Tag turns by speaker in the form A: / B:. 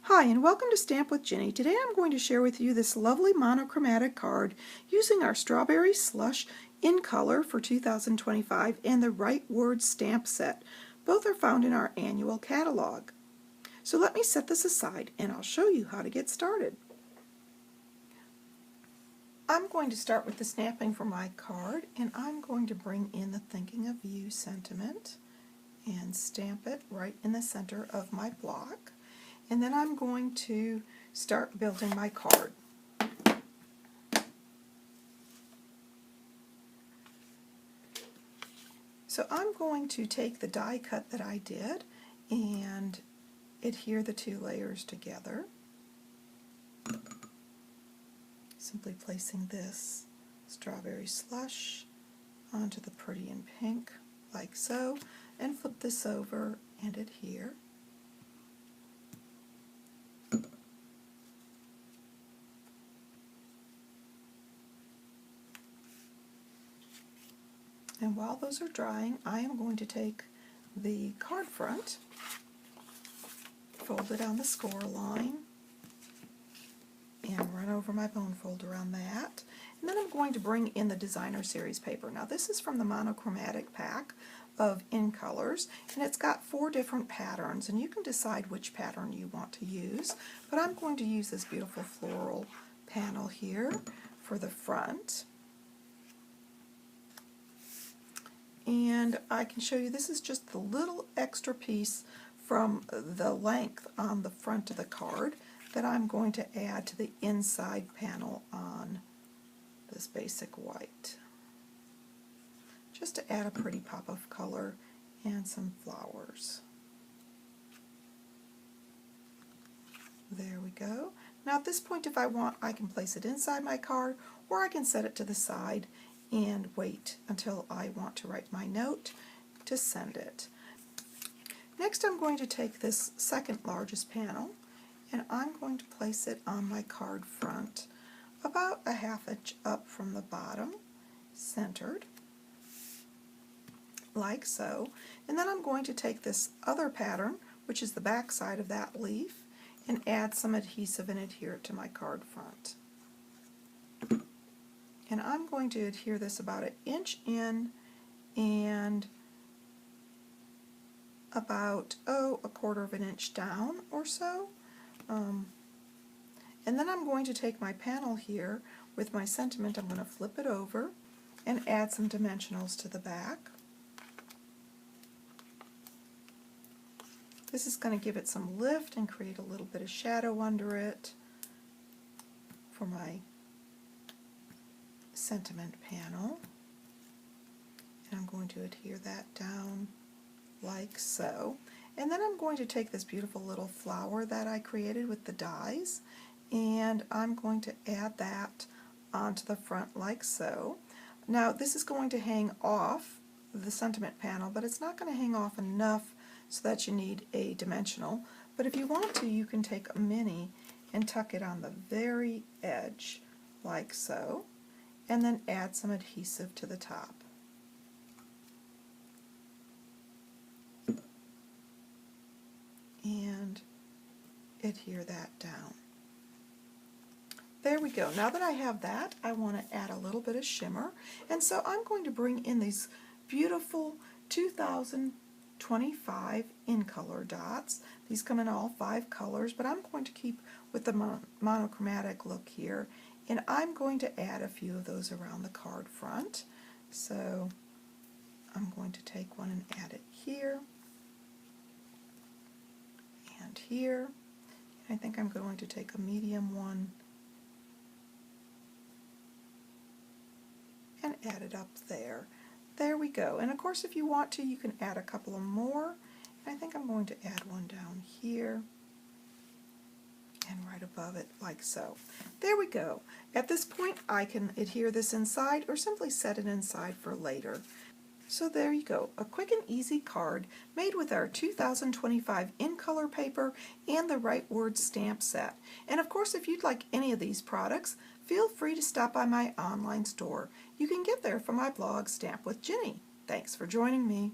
A: Hi, and welcome to Stamp with Ginny. Today I'm going to share with you this lovely monochromatic card using our Strawberry Slush in Color for 2025 and the Right Word stamp set. Both are found in our annual catalog. So let me set this aside and I'll show you how to get started. I'm going to start with the stamping for my card, and I'm going to bring in the Thinking of You sentiment and stamp it right in the center of my block. And then I'm going to start building my card. So I'm going to take the die cut that I did and adhere the two layers together. Simply placing this strawberry slush onto the pretty in pink like so, and flip this over and adhere. And while those are drying, I am going to take the card front, fold it on the score line, and run over my bone folder on that. And then I'm going to bring in the Designer Series paper. Now this is from the Monochromatic pack of In Colors, and it's got 4 different patterns, and you can decide which pattern you want to use. But I'm going to use this beautiful floral panel here for the front. And I can show you, this is just the little extra piece from the length on the front of the card that I'm going to add to the inside panel on this basic white, just to add a pretty pop of color and some flowers. There we go. Now at this point, if I want, I can place it inside my card, or I can set it to the side and wait until I want to write my note to send it. Next I'm going to take this second largest panel, and I'm going to place it on my card front about a ½ inch up from the bottom, centered, like so. And then I'm going to take this other pattern, which is the back side of that leaf, and add some adhesive and adhere it to my card front. And I'm going to adhere this about 1 inch in and about, ¼ inch down or so. And then I'm going to take my panel here with my sentiment, I'm going to flip it over and add some dimensionals to the back. This is going to give it some lift and create a little bit of shadow under it for my sentiment panel, and I'm going to adhere that down like so. And then I'm going to take this beautiful little flower that I created with the dies, and I'm going to add that onto the front like so. Now this is going to hang off the sentiment panel, but it's not going to hang off enough so that you need a dimensional. But if you want to, you can take a mini and tuck it on the very edge like so, and then add some adhesive to the top. And adhere that down. There we go. Now that I have that, I want to add a little bit of shimmer, and so I'm going to bring in these beautiful 2025 In Color dots. These come in all 5 colors, but I'm going to keep with the monochromatic look here, and I'm going to add a few of those around the card front. So I'm going to take one and add it here and here. I think I'm going to take a medium one and add it up there. There we go. And of course, if you want to, you can add a couple of more. I think I'm going to add one down here and right above it like so. There we go. At this point I can adhere this inside or simply set it inside for later. So there you go, a quick and easy card made with our 2025 In Color paper and the Right Word stamp set. And of course, if you'd like any of these products, feel free to stop by my online store. You can get there from my blog, Stamp with Ginny. Thanks for joining me.